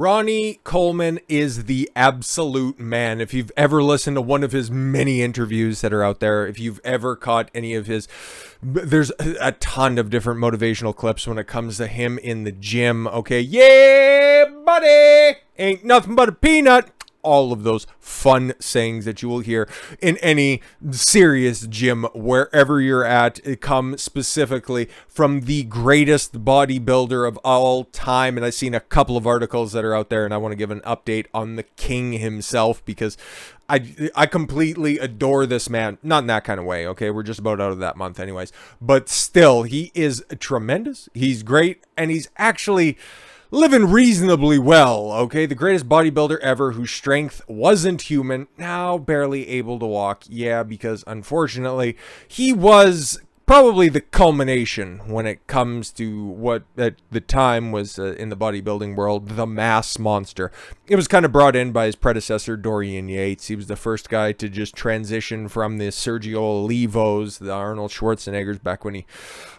Ronnie Coleman is the absolute man. If you've ever listened to one of his many interviews that are out there, if you've ever caught any of his, there's a ton of different motivational clips when it comes to him in the gym. Okay, yeah, buddy, ain't nothing but a peanut. All of those fun sayings that you will hear in any serious gym, wherever you're at, it comes specifically from the greatest bodybuilder of all time. And I've seen a couple of articles that are out there, and I want to give an update on the king himself, because I completely adore this man. Not in that kind of way, okay? We're just about out of that month anyways. But still, he is tremendous. He's great, and he's actually living reasonably well, okay? The greatest bodybuilder ever, whose strength wasn't human, now barely able to walk. Yeah, because unfortunately, he was probably the culmination when it comes to what at the time was, in the bodybuilding world, the mass monster. It was kind of brought in by his predecessor, Dorian Yates. He was the first guy to just transition from the Sergio Olivos, the Arnold Schwarzeneggers, back when he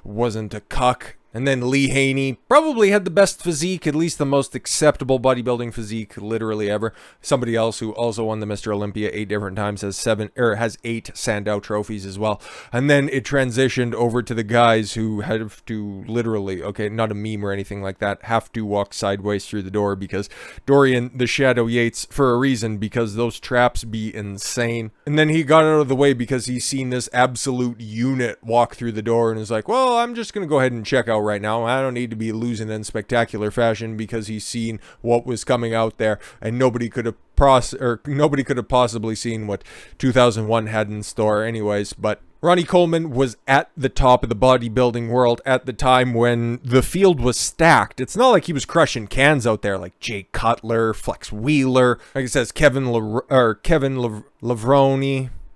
wasn't a cuck. And then Lee Haney probably had the best physique, at least the most acceptable bodybuilding physique literally ever. Somebody else who also won the Mr. Olympia 8 different times has 8 Sandow trophies as well. And then it transitioned over to the guys who have to literally, okay, not a meme or anything like that, have to walk sideways through the door, because Dorian the Shadow Yates, for a reason, because those traps be insane. And then he got out of the way because he's seen this absolute unit walk through the door and is like, well, I'm just going to go ahead and check out right now. I don't need to be losing in spectacular fashion, because he's seen what was coming out there, and nobody could have possibly seen what 2001 had in store anyways. But Ronnie Coleman was at the top of the bodybuilding world at the time when the field was stacked. It's not like he was crushing cans out there like Jay Cutler, Flex Wheeler, like it says Kevin Lavroni.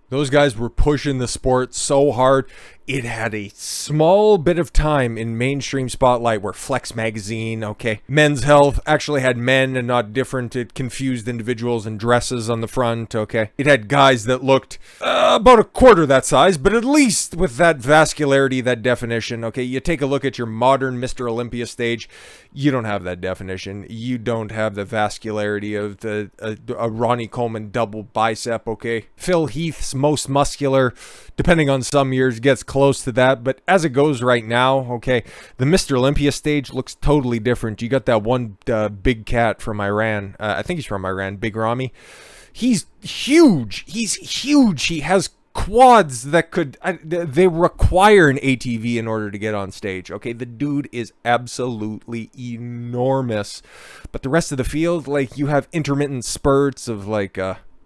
Those guys were pushing the sport so hard. It had a small bit of time in mainstream spotlight where Flex Magazine, okay, Men's Health actually had men and not different. It confused individuals in dresses on the front, okay. It had guys that looked about a quarter that size, but at least with that vascularity, that definition, okay. You take a look at your modern Mr. Olympia stage, you don't have that definition. You don't have the vascularity of a Ronnie Coleman double bicep, okay. Phil Heath's most muscular, depending on some years, gets close to that, but as it goes right now, okay, the Mr. Olympia stage looks totally different. You got that one big cat from Iran. I think he's from Iran, Big Ramy. He's huge. He's huge. He has quads that could, they require an ATV in order to get on stage. Okay, the dude is absolutely enormous. But the rest of the field, like, you have intermittent spurts of like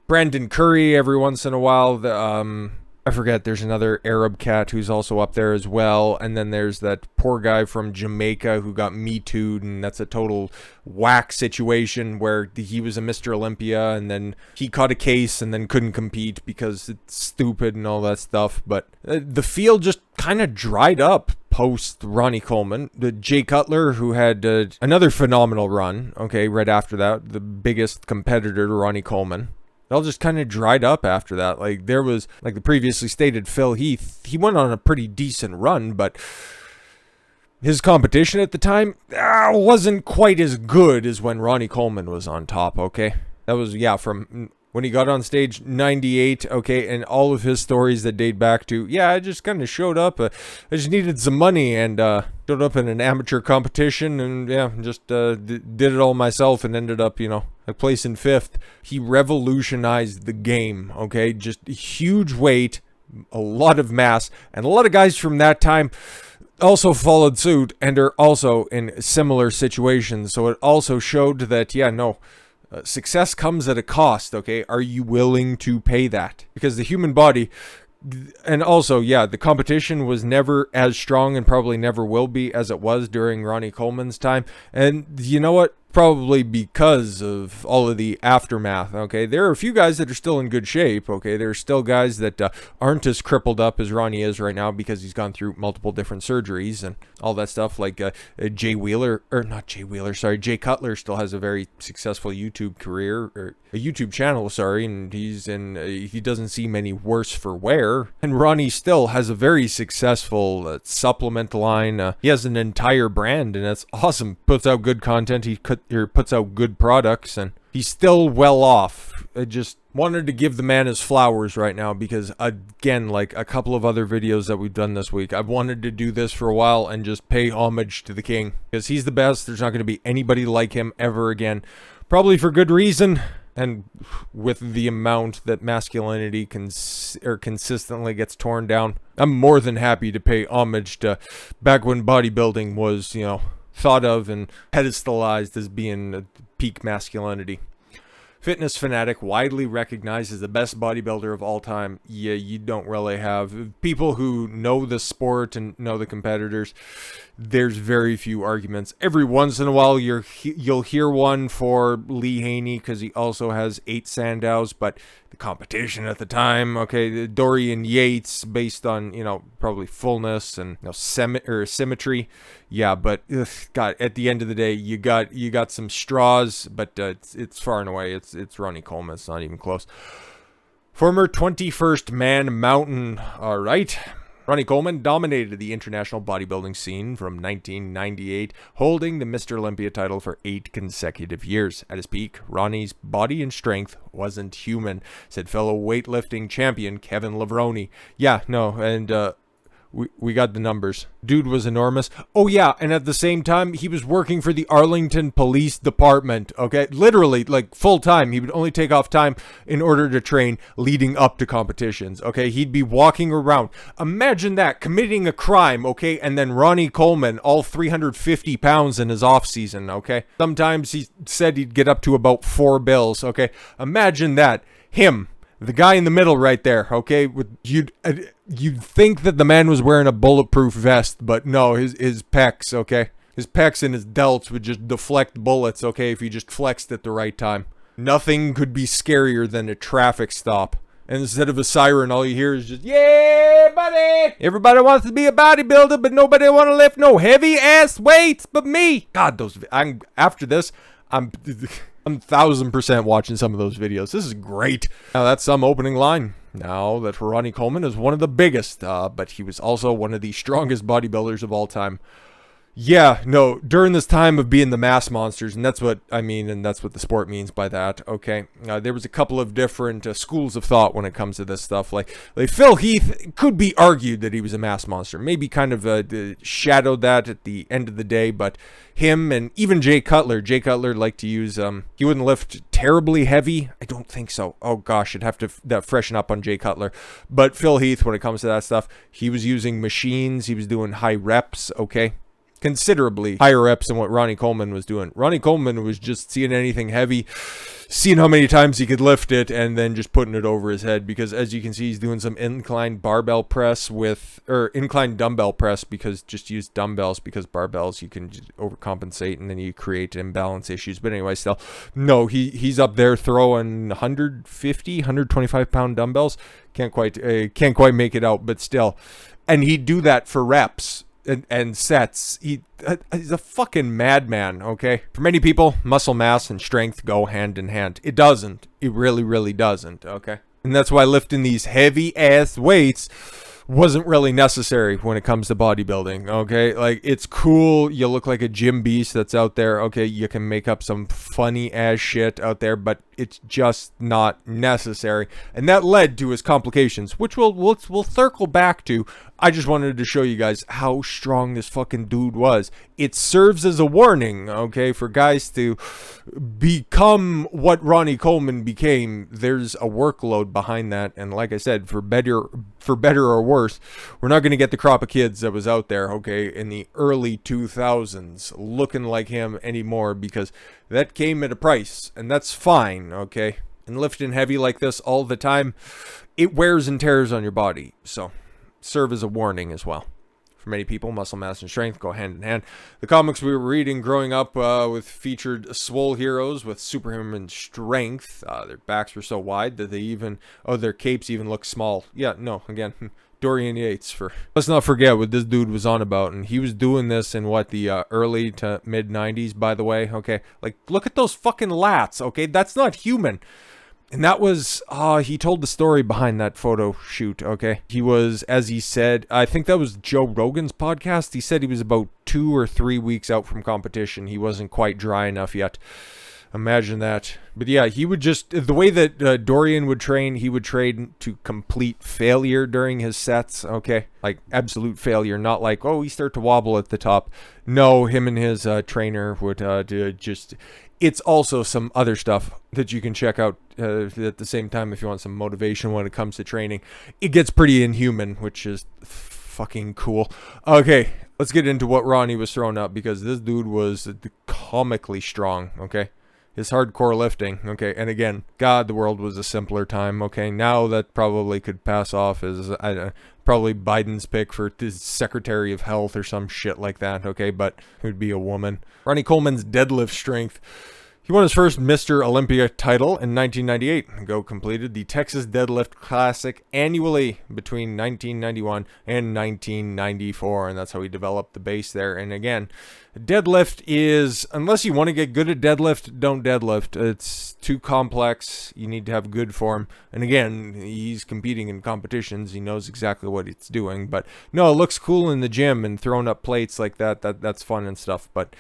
Brandon Curry every once in a while. I forget, there's another Arab cat who's also up there as well. And then there's that poor guy from Jamaica who got Me Too'd, and that's a total whack situation where he was a Mr. Olympia and then he caught a case and then couldn't compete because it's stupid and all that stuff. But the field just kind of dried up post Ronnie Coleman. The Jay Cutler, who had another phenomenal run, okay, right after that, the biggest competitor to Ronnie Coleman. It all just kind of dried up after that. Like, there was, like the previously stated Phil Heath, he went on a pretty decent run, but his competition at the time wasn't quite as good as when Ronnie Coleman was on top, okay? That was, yeah, from when he got on stage, 98, okay, and all of his stories that date back to, yeah, I just kind of showed up, I just needed some money, and showed up in an amateur competition, and yeah, just did it all myself, and ended up, a place in 5th. He revolutionized the game, okay, just huge weight, a lot of mass, and a lot of guys from that time also followed suit, and are also in similar situations, so it also showed that, yeah, no, success comes at a cost, okay? Are you willing to pay that? Because the human body, and also, yeah, the competition was never as strong and probably never will be as it was during Ronnie Coleman's time. And you know what? Probably because of all of the aftermath, okay? There are a few guys that are still in good shape, okay? There are still guys that aren't as crippled up as Ronnie is right now because he's gone through multiple different surgeries and all that stuff, like Jay Cutler still has a very successful YouTube career, or a YouTube channel, sorry, and he doesn't seem any worse for wear. And Ronnie still has a very successful supplement line. He has an entire brand, and that's awesome. Puts out good content. He puts out good products, and he's still well off. I just wanted to give the man his flowers right now because, again, like a couple of other videos that we've done this week, I've wanted to do this for a while and just pay homage to the king because he's the best. There's not going to be anybody like him ever again, probably for good reason. And with the amount that masculinity consistently gets torn down, I'm more than happy to pay homage to back when bodybuilding was, you know, thought of and pedestalized as being peak masculinity. Fitness fanatic, widely recognized as the best bodybuilder of all time. Yeah, you don't really have people who know the sport and know the competitors. There's very few arguments. Every once in a while, you'll hear one for Lee Haney because he also has 8 Sandows, but the competition at the time, okay, Dorian Yates, based on, you know, probably fullness and, you know, symmetry. Yeah, but God, at the end of the day, you got some straws, but it's far and away it's Ronnie Coleman. It's not even close. Former 21st man mountain. All right. Ronnie Coleman dominated the international bodybuilding scene from 1998, holding the Mr. Olympia title for 8 consecutive years. At his peak, Ronnie's body and strength wasn't human, said fellow weightlifting champion Kevin Levrone. Yeah, no, and we got the numbers. Dude was enormous. Oh yeah, and at the same time, he was working for the Arlington Police Department, okay? Literally, like, full time. He would only take off time in order to train leading up to competitions, okay? He'd be walking around. Imagine that, committing a crime, okay? And then Ronnie Coleman, all 350 pounds in his off season, okay? Sometimes he said he'd get up to about 4 bills, okay? Imagine that. Him. The guy in the middle right there, okay? You'd think that the man was wearing a bulletproof vest, but no, his pecs, okay? His pecs and his delts would just deflect bullets, okay, if he just flexed at the right time. Nothing could be scarier than a traffic stop. And instead of a siren, all you hear is just, yeah, buddy! Everybody wants to be a bodybuilder, but nobody want to lift no heavy-ass weights but me! God, after this, I'm 1000% watching some of those videos. This is great. Now that's some opening line. Now that Ronnie Coleman is one of the biggest, but he was also one of the strongest bodybuilders of all time. Yeah, no, during this time of being the mass monsters, and that's what I mean, and that's what the sport means by that, okay? There was a couple of different schools of thought when it comes to this stuff. Like Phil Heath could be argued that he was a mass monster. Maybe kind of shadowed that at the end of the day, but him and even Jay Cutler liked to use, he wouldn't lift terribly heavy. I don't think so. Oh gosh, I'd have to freshen up on Jay Cutler. But Phil Heath, when it comes to that stuff, he was using machines. He was doing high reps, okay? Considerably higher reps than what Ronnie Coleman was doing. Ronnie Coleman was just seeing anything heavy, seeing how many times he could lift it, and then just putting it over his head. Because as you can see, he's doing some inclined dumbbell press, because just use dumbbells, because barbells you can just overcompensate and then you create imbalance issues. But anyway, still, no, he's up there throwing 150, 125 pound dumbbells. Can't quite make it out, but still, and he'd do that for reps. And sets. He's a fucking madman, okay? For many people, muscle mass and strength go hand in hand. It doesn't. It really, really doesn't, okay? And that's why lifting these heavy-ass weights wasn't really necessary when it comes to bodybuilding, okay? Like, it's cool. You look like a gym beast that's out there, okay? You can make up some funny-ass shit out there, but it's just not necessary. And that led to his complications, which we'll circle back to. I just wanted to show you guys how strong this fucking dude was. It serves as a warning, okay, for guys to become what Ronnie Coleman became. There's a workload behind that, and like I said, for better or worse, we're not going to get the crop of kids that was out there, okay, in the early 2000s looking like him anymore, because that came at a price, and that's fine, okay? And lifting heavy like this all the time, it wears and tears on your body, so serve as a warning as well. For many people, muscle mass and strength go hand in hand. The comics we were reading growing up with featured swole heroes with superhuman strength. Their backs were so wide that their capes even looked small. Yeah, no, again, Dorian Yates. Let's not forget what this dude was on about, and he was doing this in the early to mid 90s, by the way. Okay, like, look at those fucking lats. Okay, that's not human. And that was, he told the story behind that photo shoot, okay? He was, as he said, I think that was Joe Rogan's podcast. He said he was about 2 or 3 weeks out from competition. He wasn't quite dry enough yet. Imagine that. But yeah, he would just, the way that Dorian would train, he would train to complete failure during his sets, okay? Like absolute failure, not like, oh, he start to wobble at the top. No, him and his trainer would do just, it's also some other stuff that you can check out at the same time if you want some motivation when it comes to training. It gets pretty inhuman, which is fucking cool. Okay, let's get into what Ronnie was throwing up, because this dude was comically strong, okay? His hardcore lifting, okay? And again, God, the world was a simpler time, okay? Now that probably could pass off as probably Biden's pick for his Secretary of Health or some shit like that, okay? But it would be a woman. Ronnie Coleman's deadlift strength. He won his first Mr. Olympia title in 1998. Go completed the Texas Deadlift Classic annually between 1991 and 1994, and that's how he developed the base there. And again, deadlift is, unless you want to get good at deadlift, don't deadlift. It's too complex. You need to have good form. And again, he's competing in competitions. He knows exactly what it's doing. But no, it looks cool in the gym and throwing up plates like that. That's fun and stuff. But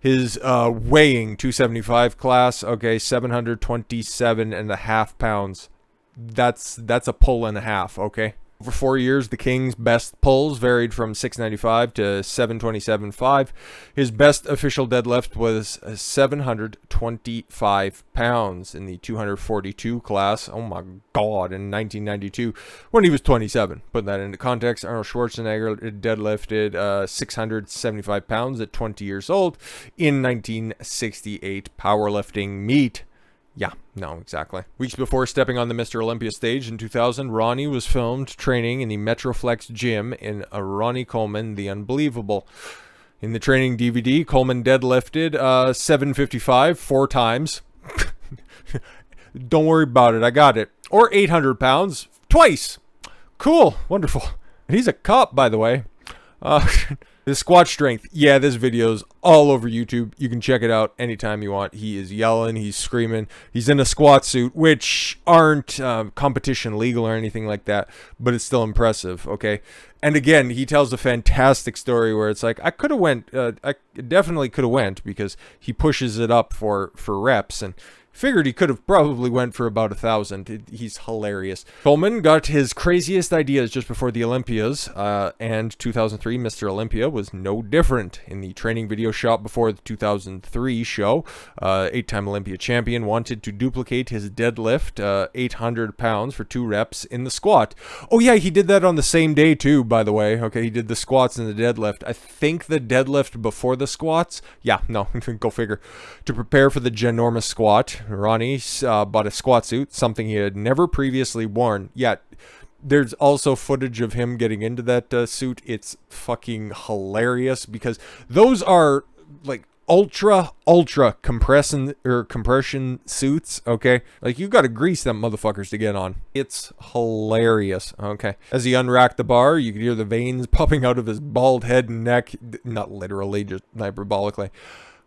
his weighing 275 class, okay, 727.5 pounds. That's a pull and a half, okay? Over 4 years, the King's best pulls varied from 695 to 727.5. His best official deadlift was 725 pounds in the 242 class. Oh my God, in 1992, when he was 27. Put that into context, Arnold Schwarzenegger deadlifted 675 pounds at 20 years old in 1968 powerlifting meet. Yeah, no, exactly. Weeks before stepping on the Mr. Olympia stage in 2000, Ronnie was filmed training in the Metroflex gym in Ronnie Coleman, the Unbelievable. In the training DVD, Coleman deadlifted 755 4 times. Don't worry about it, I got it. Or 800 pounds twice. Cool, wonderful. And he's a cop, by the way. The squat strength. Yeah, this video's all over YouTube. You can check it out anytime you want. He is yelling, he's screaming. He's in a squat suit, which aren't competition legal or anything like that, but it's still impressive, okay? And again, he tells a fantastic story where it's like, I could have went, I definitely could have went, because he pushes it up for reps, and figured he could have probably went for about 1,000. He's hilarious. Coleman got his craziest ideas just before the Olympias, and 2003 Mr. Olympia was no different. In the training video shot before the 2003 show, 8-time Olympia champion wanted to duplicate his deadlift, 800 pounds for 2 reps in the squat. Oh yeah, he did that on the same day too, by the way. Okay, he did the squats and the deadlift. I think the deadlift before the squats. Yeah, no, go figure. To prepare for the ginormous squat, Ronnie bought a squat suit, something he had never previously worn. Yet, there's also footage of him getting into that suit. It's fucking hilarious, because those are like ultra compression suits, okay? Like, you gotta grease them motherfuckers to get on. It's hilarious, okay? As he unracked the bar, you could hear the veins popping out of his bald head and neck. Not literally, just hyperbolically.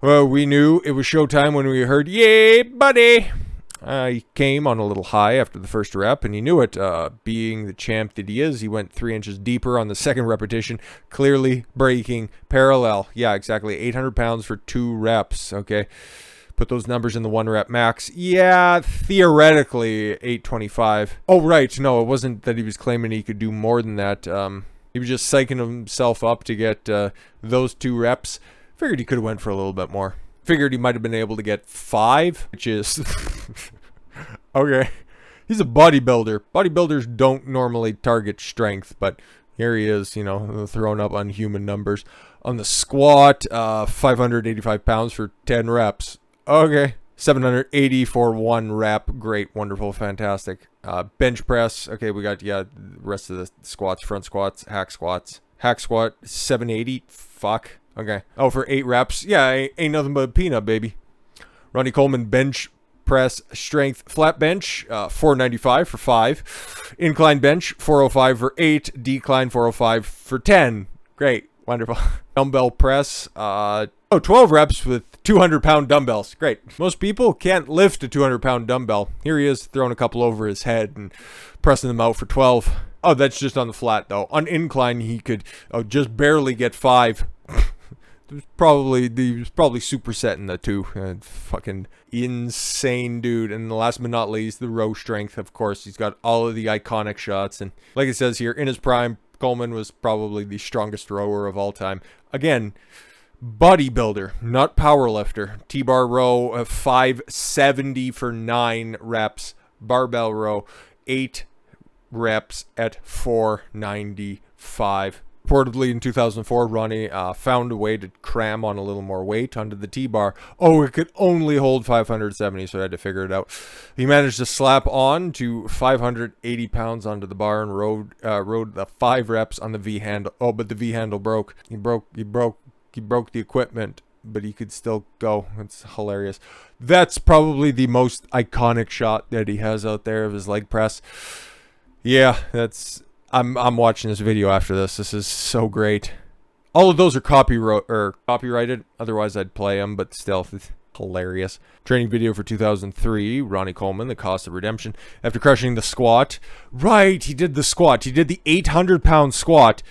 Well, we knew it was showtime when we heard, "Yay, buddy!" He came on a little high after the first rep, and he knew it. Being the champ that he is, he went 3 inches deeper on the second repetition, clearly breaking parallel. Yeah, exactly. 800 pounds for 2 reps, okay? Put those numbers in the 1 rep max. Yeah, theoretically, 825. Oh, right. No, it wasn't that he was claiming he could do more than that. He was just psyching himself up to get those 2 reps. Figured he could have went for a little bit more. Figured he might have been able to get 5, which is okay. He's a bodybuilder. Bodybuilders don't normally target strength, but here he is, you know, throwing up unhuman numbers. On the squat, 585 pounds for 10 reps. Okay. 780 for 1 rep. Great, wonderful, fantastic. Bench press. Okay, we got, yeah, the rest of the squats, front squats, hack squats. Hack squat, 780. Fuck. Okay. Oh, for 8 reps. Yeah, ain't nothing but a peanut, baby. Ronnie Coleman bench press strength flat bench, 495 for 5. Incline bench, 405 for 8. Decline, 405 for 10. Great. Wonderful. Dumbbell press, 12 reps with 200-pound dumbbells. Great. Most people can't lift a 200-pound dumbbell. Here he is throwing a couple over his head and pressing them out for 12. Oh, that's just on the flat, though. On incline, he could just barely get 5. He was probably supersetting the 2. Fucking insane dude. And the last but not least, the row strength. Of course, he's got all of the iconic shots. And like it says here, in his prime, Coleman was probably the strongest rower of all time. Again, bodybuilder, not powerlifter. T-bar row of 570 for 9 reps. Barbell row, 8 reps at 495. Reportedly in 2004, Ronnie found a way to cram on a little more weight onto the T-bar. Oh, it could only hold 570, so I had to figure it out. He managed to slap on to 580 pounds onto the bar and rode the 5 reps on the V-handle. Oh, but the V-handle broke. He broke the equipment, but he could still go. It's hilarious. That's probably the most iconic shot that he has out there of his leg press. Yeah, that's... I'm watching this video after this. This is so great. All of those are copyrighted. Otherwise, I'd play them, but still, it's hilarious. Training video for 2003. Ronnie Coleman, The Cost of Redemption. After crushing the squat. Right, he did the squat. He did the 800-pound squat.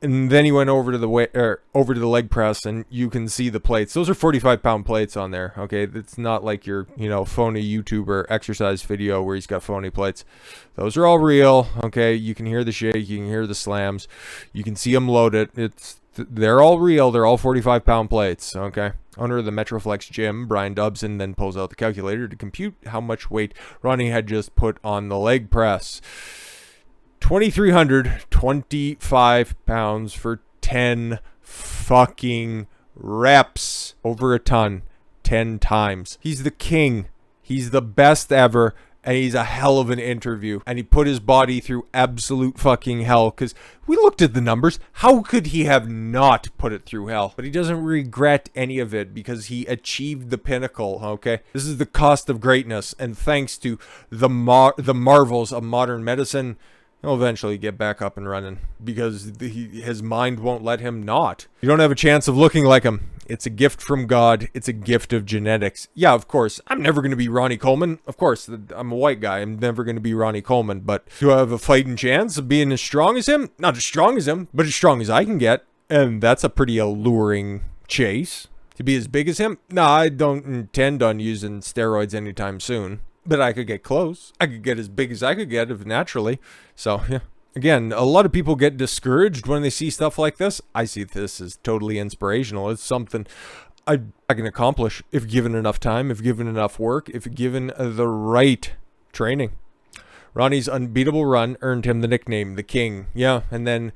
And then he went over to the leg press, and you can see the plates. Those are 45-pound plates on there. Okay, it's not like your phony YouTuber exercise video where he's got phony plates. Those are all real. Okay, you can hear the shake, you can hear the slams, you can see them loaded. They're all real. They're all 45-pound plates. Okay. Owner of the Metroflex gym, Brian Dobson, then pulls out the calculator to compute how much weight Ronnie had just put on the leg press. 2,325 pounds for 10 fucking reps. Over a ton. 10 times. He's the king. He's the best ever. And he's a hell of an interview. And he put his body through absolute fucking hell. Because we looked at the numbers. How could he have not put it through hell? But he doesn't regret any of it because he achieved the pinnacle, okay? This is the cost of greatness. And thanks to the marvels of modern medicine, he'll eventually get back up and running because his mind won't let him not. You don't have a chance of looking like him. It's a gift from God. It's a gift of genetics. Yeah, of course. I'm never going to be Ronnie Coleman. Of course, I'm a white guy. I'm never going to be Ronnie Coleman. But do I have a fighting chance of being as strong as him? Not as strong as him, but as strong as I can get. And that's a pretty alluring chase. To be as big as him? No, I don't intend on using steroids anytime soon. But I could get close. I could get as big as I could get if naturally. So, yeah. Again, a lot of people get discouraged when they see stuff like this. I see this as totally inspirational. It's something I can accomplish if given enough time, if given enough work, if given the right training. Ronnie's unbeatable run earned him the nickname, the King. Yeah, and then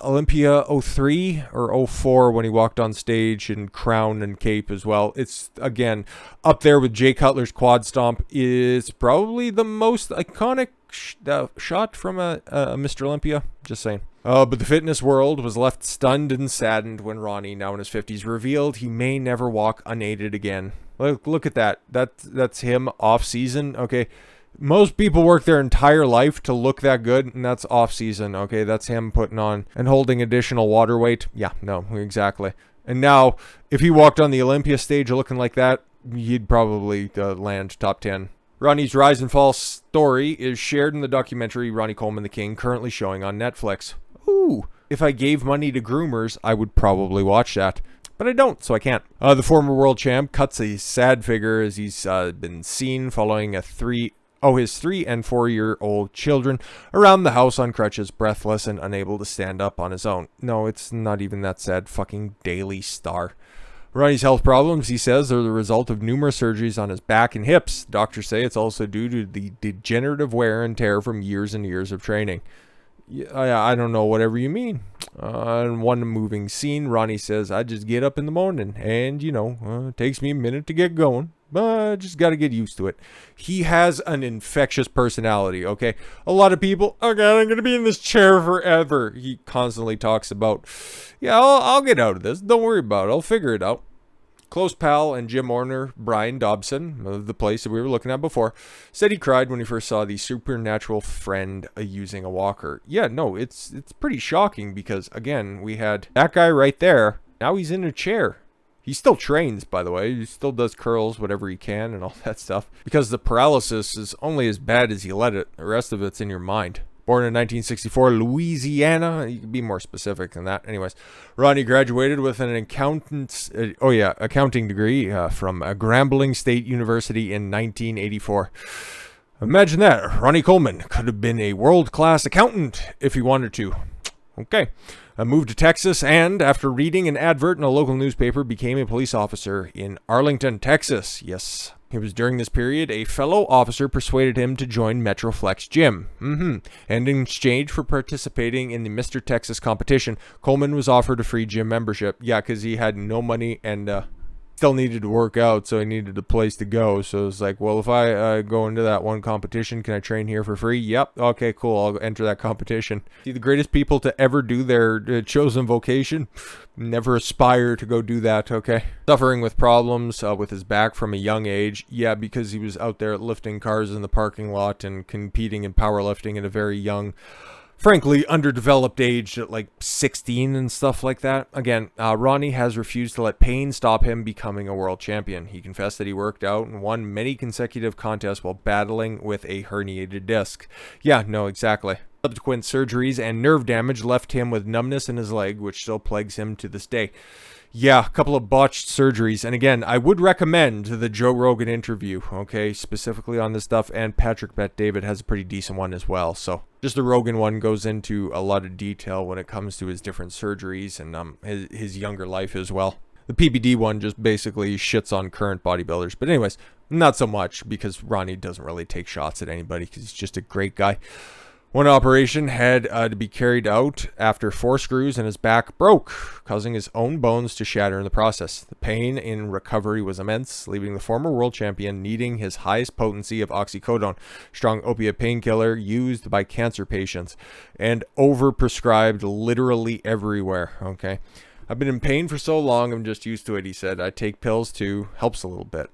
Olympia 03 or 04 when he walked on stage in crown and cape as well. It's, again, up there with Jay Cutler's quad stomp. Is probably the most iconic shot from a Mr. Olympia. Just saying. But the fitness world was left stunned and saddened when Ronnie, now in his 50s, revealed he may never walk unaided again. Look at that. That's him off season. Okay. Most people work their entire life to look that good, and that's off season, okay? That's him putting on and holding additional water weight. Yeah, no, exactly. And now, if he walked on the Olympia stage looking like that, he'd probably land top 10. Ronnie's rise and fall story is shared in the documentary Ronnie Coleman, the King, currently showing on Netflix. Ooh, if I gave money to groomers, I would probably watch that. But I don't, so I can't. The former world champ cuts a sad figure as he's been seen following his 3 and 4-year-old children around the house on crutches, breathless and unable to stand up on his own. No, it's not even that sad. Fucking Daily Star. Ronnie's health problems, he says, are the result of numerous surgeries on his back and hips. Doctors say it's also due to the degenerative wear and tear from years and years of training. I don't know, whatever you mean. In one moving scene, Ronnie says, I just get up in the morning and, it takes me a minute to get going. But I just got to get used to it. He has an infectious personality, okay? A lot of people, oh God, I'm going to be in this chair forever. He constantly talks about, yeah, I'll get out of this. Don't worry about it. I'll figure it out. Close pal and gym owner Brian Dobson, of the place that we were looking at before, said he cried when he first saw the supernatural friend using a walker. Yeah, no, it's pretty shocking because, again, we had that guy right there. Now he's in a chair. He still trains, by the way. He still does curls, whatever he can, and all that stuff. Because the paralysis is only as bad as you let it. The rest of it's in your mind. Born in 1964, Louisiana. You can be more specific than that. Anyways, Ronnie graduated with an accounting degree from Grambling State University in 1984. Imagine that. Ronnie Coleman could have been a world-class accountant if he wanted to. Okay. I moved to Texas and, after reading an advert in a local newspaper, became a police officer in Arlington, Texas. Yes. It was during this period a fellow officer persuaded him to join Metroflex Gym. And in exchange for participating in the Mr. Texas competition, Coleman was offered a free gym membership. Yeah, because he had no money and still needed to work out, so he needed a place to go. So it was like, well, if I go into that one competition, can I train here for free? Yep. Okay, cool. I'll enter that competition. See, the greatest people to ever do their chosen vocation never aspire to go do that, okay? Suffering with problems with his back from a young age. Yeah, because he was out there lifting cars in the parking lot and competing in powerlifting at a very young, frankly, underdeveloped age at like 16 and stuff like that. Again, Ronnie has refused to let pain stop him becoming a world champion. He confessed that he worked out and won many consecutive contests while battling with a herniated disc. Yeah, no, exactly. Subsequent surgeries and nerve damage left him with numbness in his leg, which still plagues him to this day. Yeah, a couple of botched surgeries. And again, I would recommend the Joe Rogan interview, okay, specifically on this stuff. And Patrick Bet-David has a pretty decent one as well. So just the Rogan one goes into a lot of detail when it comes to his different surgeries and his younger life as well. The PBD one just basically shits on current bodybuilders. But anyways, not so much because Ronnie doesn't really take shots at anybody because he's just a great guy. One operation had to be carried out after 4 screws in his back broke, causing his own bones to shatter in the process. The pain in recovery was immense, leaving the former world champion needing his highest potency of oxycodone, strong opiate painkiller used by cancer patients, and overprescribed literally everywhere, okay? I've been in pain for so long, I'm just used to it, he said. I take pills too, helps a little bit.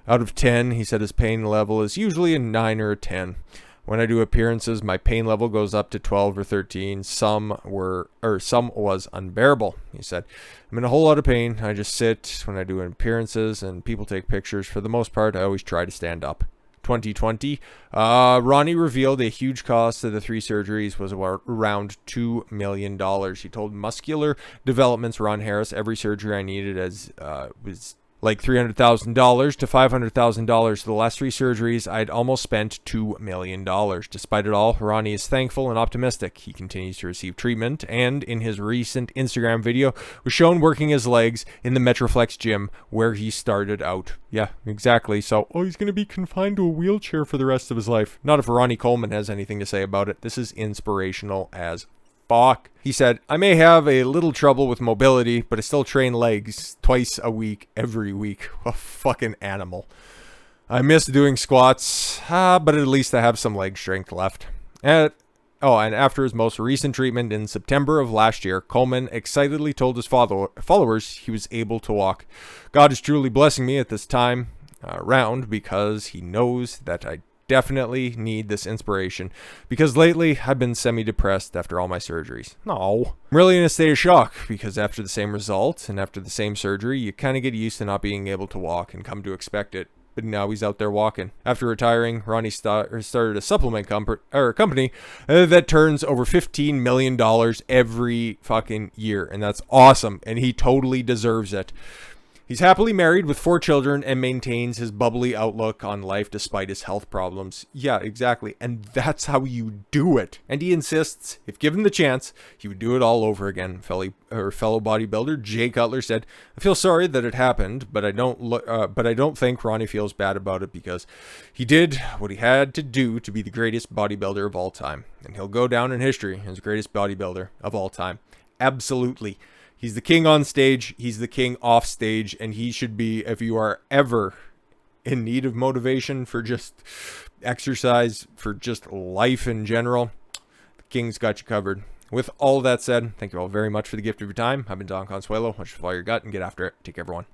Out of 10, he said his pain level is usually a 9 or a 10. When I do appearances, my pain level goes up to 12 or 13. Some was unbearable, he said. I'm in a whole lot of pain. I just sit when I do appearances and people take pictures. For the most part, I always try to stand up. 2020, Ronnie revealed a huge cost of the 3 surgeries was around $2 million. He told Muscular Development's Ron Harris, every surgery I needed was like $300,000 to $500,000. The last 3 surgeries, I'd almost spent $2 million. Despite it all, Ronnie is thankful and optimistic. He continues to receive treatment, and in his recent Instagram video, was shown working his legs in the Metroflex gym where he started out. Yeah, exactly. So, he's going to be confined to a wheelchair for the rest of his life. Not if Ronnie Coleman has anything to say about it. This is inspirational as fuck. He said, I may have a little trouble with mobility, but I still train legs twice a week, every week. A fucking animal. I miss doing squats, but at least I have some leg strength left. And after his most recent treatment in September of last year, Coleman excitedly told his followers he was able to walk. God is truly blessing me at this time around because he knows that I definitely need this inspiration because lately I've been semi-depressed after all my surgeries. No, I'm really in a state of shock because after the same result and after the same surgery, you kind of get used to not being able to walk and come to expect it. But now he's out there walking. After retiring, Ronnie started a supplement company that turns over $15 million every fucking year. And that's awesome. And he totally deserves it. He's happily married with 4 children and maintains his bubbly outlook on life despite his health problems. Yeah, exactly. And that's how you do it. And he insists, if given the chance, he would do it all over again. Fellow bodybuilder Jay Cutler said, I feel sorry that it happened, but I don't think Ronnie feels bad about it because he did what he had to do to be the greatest bodybuilder of all time. And he'll go down in history as the greatest bodybuilder of all time. Absolutely. He's the king on stage, he's the king off stage, and he should be, if you are ever in need of motivation for just exercise, for just life in general, the king's got you covered. With all that said, thank you all very much for the gift of your time. I've been Don Consuelo. Watch your follow your gut and get after it. Take care, everyone.